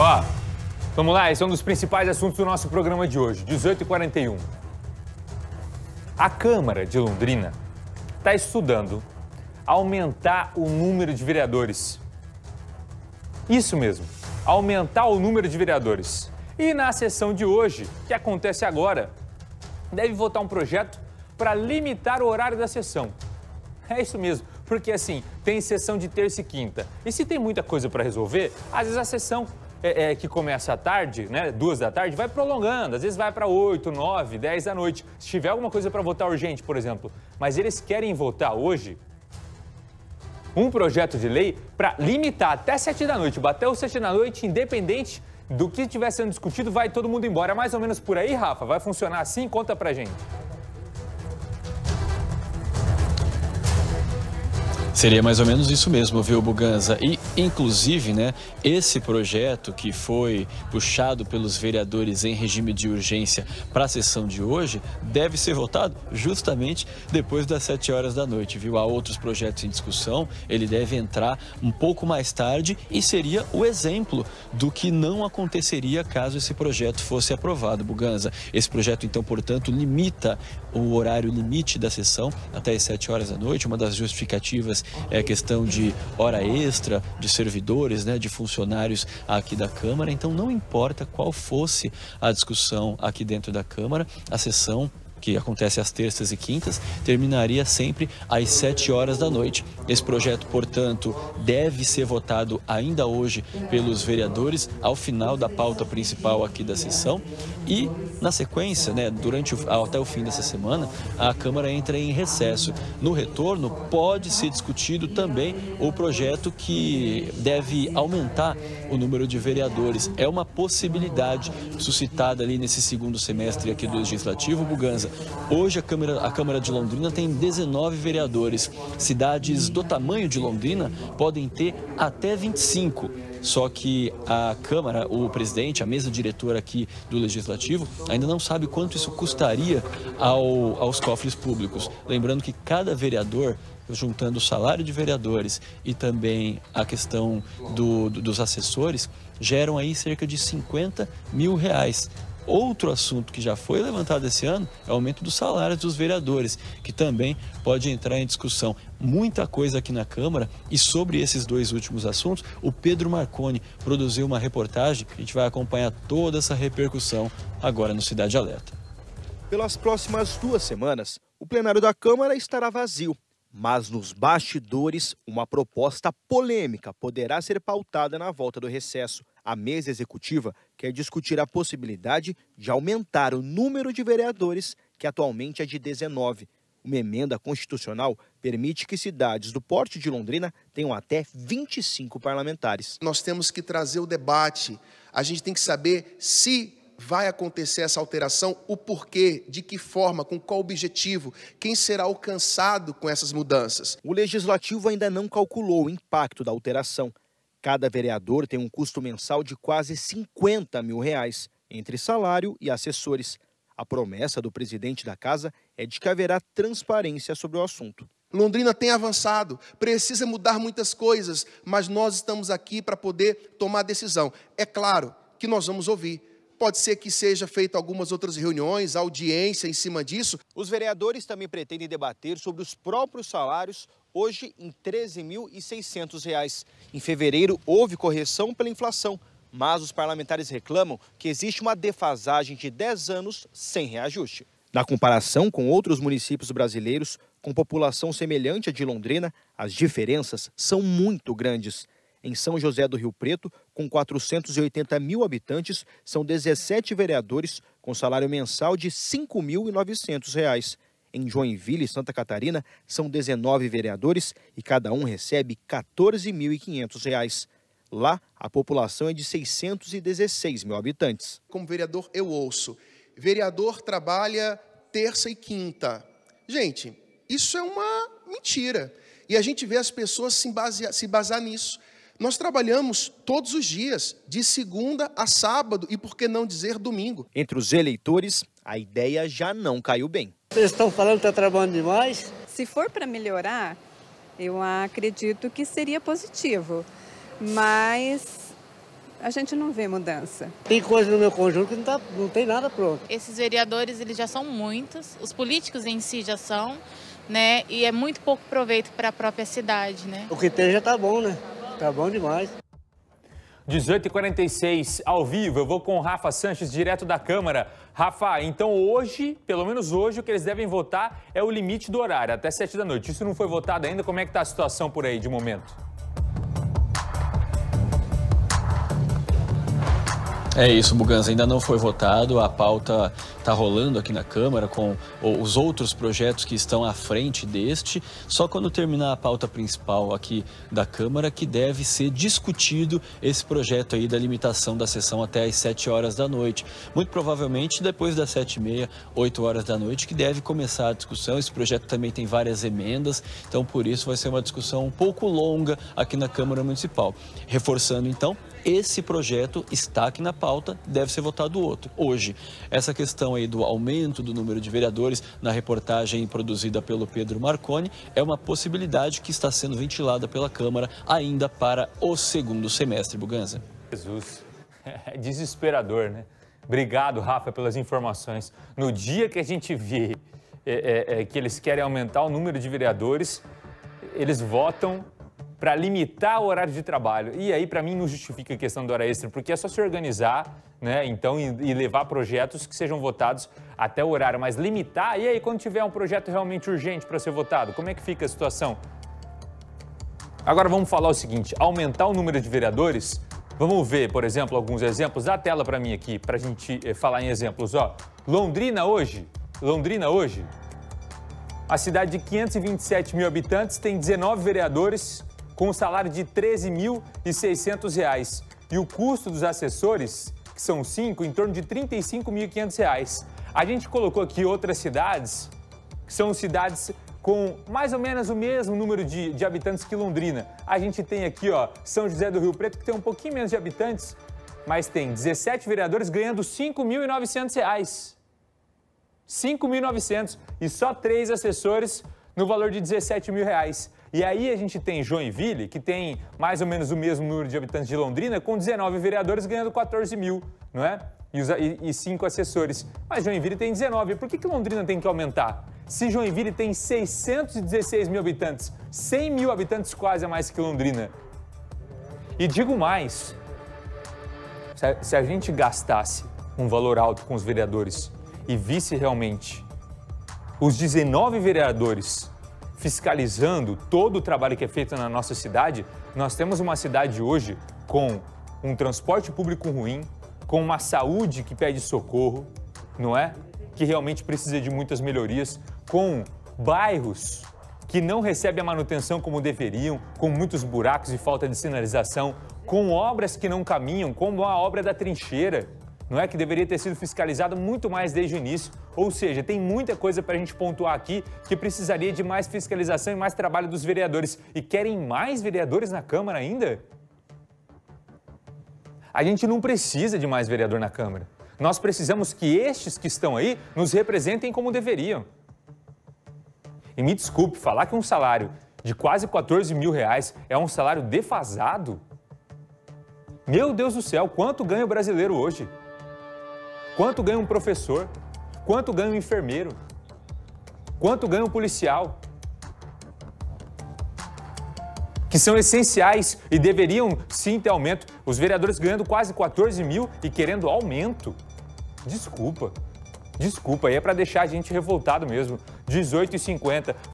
Ó, vamos lá, esse é um dos principais assuntos do nosso programa de hoje, 18h41. A Câmara de Londrina está estudando aumentar o número de vereadores. Isso mesmo, aumentar o número de vereadores. E na sessão de hoje, que acontece agora, deve votar um projeto para limitar o horário da sessão. É isso mesmo, porque assim, tem sessão de terça e quinta. E se tem muita coisa para resolver, às vezes a sessão que começa à tarde, né, 2 da tarde, vai prolongando. Às vezes vai para 8, 9, 10 da noite. Se tiver alguma coisa para votar urgente, por exemplo. Mas eles querem votar hoje um projeto de lei para limitar até 7 da noite. Bateu 7 da noite, independente do que estiver sendo discutido, vai todo mundo embora. É mais ou menos por aí, Rafa? Vai funcionar assim? Conta pra gente. Seria mais ou menos isso mesmo, viu, Buganza? E, inclusive, né, esse projeto que foi puxado pelos vereadores em regime de urgência para a sessão de hoje deve ser votado justamente depois das 7 horas da noite, viu? Há outros projetos em discussão, ele deve entrar um pouco mais tarde e seria o exemplo do que não aconteceria caso esse projeto fosse aprovado, Buganza. Esse projeto, então, portanto, limita o horário limite da sessão até as 7 horas da noite. Uma das justificativas é a questão de hora extra, de servidores, né, de funcionários aqui da Câmara. Então, não importa qual fosse a discussão aqui dentro da Câmara, a sessão, que acontece às terças e quintas, terminaria sempre às 7 horas da noite. Esse projeto, portanto, deve ser votado ainda hoje pelos vereadores ao final da pauta principal aqui da sessão e, na sequência, né, até o fim dessa semana, a Câmara entra em recesso. No retorno, pode ser discutido também o projeto que deve aumentar o número de vereadores. É uma possibilidade suscitada ali nesse segundo semestre aqui do Legislativo, Buganza. Hoje a Câmara de Londrina tem 19 vereadores. Cidades do tamanho de Londrina podem ter até 25. Só que a Câmara, o presidente, a mesa diretora aqui do Legislativo, ainda não sabe quanto isso custaria aos cofres públicos. Lembrando que cada vereador, juntando o salário de vereadores e também a questão dos assessores, geram aí cerca de R$50 mil. Outro assunto que já foi levantado esse ano é o aumento dos salários dos vereadores, que também pode entrar em discussão. Muita coisa aqui na Câmara, e sobre esses dois últimos assuntos, o Pedro Marconi produziu uma reportagem. A gente vai acompanhar toda essa repercussão agora no Cidade Alerta. Pelas próximas 2 semanas, o plenário da Câmara estará vazio. Mas nos bastidores, uma proposta polêmica poderá ser pautada na volta do recesso. A mesa executiva quer discutir a possibilidade de aumentar o número de vereadores, que atualmente é de 19. Uma emenda constitucional permite que cidades do porte de Londrina tenham até 25 parlamentares. Nós temos que trazer o debate, a gente tem que saber se vai acontecer essa alteração, o porquê, de que forma, com qual objetivo, quem será alcançado com essas mudanças. O Legislativo ainda não calculou o impacto da alteração. Cada vereador tem um custo mensal de quase R$50 mil, entre salário e assessores. A promessa do presidente da casa é de que haverá transparência sobre o assunto. Londrina tem avançado, precisa mudar muitas coisas, mas nós estamos aqui para poder tomar decisão. É claro que nós vamos ouvir. Pode ser que seja feita algumas outras reuniões, audiência em cima disso. Os vereadores também pretendem debater sobre os próprios salários, hoje em R$ 13.600. Em fevereiro, houve correção pela inflação, mas os parlamentares reclamam que existe uma defasagem de 10 anos sem reajuste. Na comparação com outros municípios brasileiros, com população semelhante à de Londrina, as diferenças são muito grandes. Em São José do Rio Preto, com 480 mil habitantes, são 17 vereadores com salário mensal de R$ 5.900. Em Joinville e Santa Catarina, são 19 vereadores e cada um recebe R$ 14.500. Lá, a população é de 616 mil habitantes. Como vereador, eu ouço. Vereador trabalha terça e quinta. Gente, isso é uma mentira. E a gente vê as pessoas se basear nisso. Nós trabalhamos todos os dias, de segunda a sábado e, por que não dizer, domingo. Entre os eleitores, a ideia já não caiu bem. Vocês estão falando que está trabalhando demais? Se for para melhorar, eu acredito que seria positivo. Mas a gente não vê mudança. Tem coisa no meu conjunto que não tem nada pronto. Esses vereadores, eles já são muitos, os políticos em si já são, né? E é muito pouco proveito para a própria cidade, né? O que tem já tá bom, né? Tá bom demais. 18h46, ao vivo, eu vou com o Rafa Sanches, direto da Câmara. Rafa, então hoje, pelo menos hoje, o que eles devem votar é o limite do horário, até 7 da noite. Isso não foi votado ainda, como é que está a situação por aí de momento? É isso, Buganza, ainda não foi votado, a pauta está rolando aqui na Câmara com os outros projetos que estão à frente deste, só quando terminar a pauta principal aqui da Câmara que deve ser discutido esse projeto aí da limitação da sessão até às 7 horas da noite. Muito provavelmente depois das 7h30, 8 horas da noite que deve começar a discussão. Esse projeto também tem várias emendas, então por isso vai ser uma discussão um pouco longa aqui na Câmara Municipal. Reforçando então, esse projeto está aqui na pauta, deve ser votado outro. Hoje, essa questão aí do aumento do número de vereadores na reportagem produzida pelo Pedro Marconi é uma possibilidade que está sendo ventilada pela Câmara ainda para o segundo semestre, Buganza. Jesus, é desesperador, né? Obrigado, Rafa, pelas informações. No dia que a gente vê que eles querem aumentar o número de vereadores, eles votam para limitar o horário de trabalho. E aí, para mim, não justifica a questão da hora extra, porque é só se organizar, né? Então, e levar projetos que sejam votados até o horário. Mas limitar, e aí, quando tiver um projeto realmente urgente para ser votado, como é que fica a situação? Agora, vamos falar o seguinte, aumentar o número de vereadores, vamos ver, por exemplo, alguns exemplos. Dá a tela para mim aqui, para a gente falar em exemplos. Ó, Londrina hoje, a cidade de 527 mil habitantes tem 19 vereadores, com um salário de R$ 13.600. E o custo dos assessores, que são 5, em torno de R$ 35.500. A gente colocou aqui outras cidades, que são cidades com mais ou menos o mesmo número de habitantes que Londrina. A gente tem aqui, ó, São José do Rio Preto, que tem um pouquinho menos de habitantes, mas tem 17 vereadores ganhando R$ 5.900. 5.900 e só 3 assessores no valor de R$ 17 mil. E aí a gente tem Joinville, que tem mais ou menos o mesmo número de habitantes de Londrina, com 19 vereadores ganhando 14 mil, não é? E 5 assessores. Mas Joinville tem 19. Por que Londrina tem que aumentar? Se Joinville tem 616 mil habitantes, 100 mil habitantes quase a mais que Londrina. E digo mais, se a gente gastasse um valor alto com os vereadores e visse realmente os 19 vereadores fiscalizando todo o trabalho que é feito na nossa cidade, nós temos uma cidade hoje com um transporte público ruim, com uma saúde que pede socorro, não é? Que realmente precisa de muitas melhorias, com bairros que não recebem a manutenção como deveriam, com muitos buracos e falta de sinalização, com obras que não caminham, como a obra da trincheira, não é? Que deveria ter sido fiscalizado muito mais desde o início. Ou seja, tem muita coisa para a gente pontuar aqui que precisaria de mais fiscalização e mais trabalho dos vereadores. E querem mais vereadores na Câmara ainda? A gente não precisa de mais vereador na Câmara. Nós precisamos que estes que estão aí nos representem como deveriam. E me desculpe, falar que um salário de quase 14 mil reais é um salário defasado? Meu Deus do céu, quanto ganha o brasileiro hoje? Quanto ganha um professor? Quanto ganha um enfermeiro? Quanto ganha um policial? Que são essenciais e deveriam sim ter aumento. Os vereadores ganhando quase 14 mil e querendo aumento. Desculpa, aí é para deixar a gente revoltado mesmo. 18h50.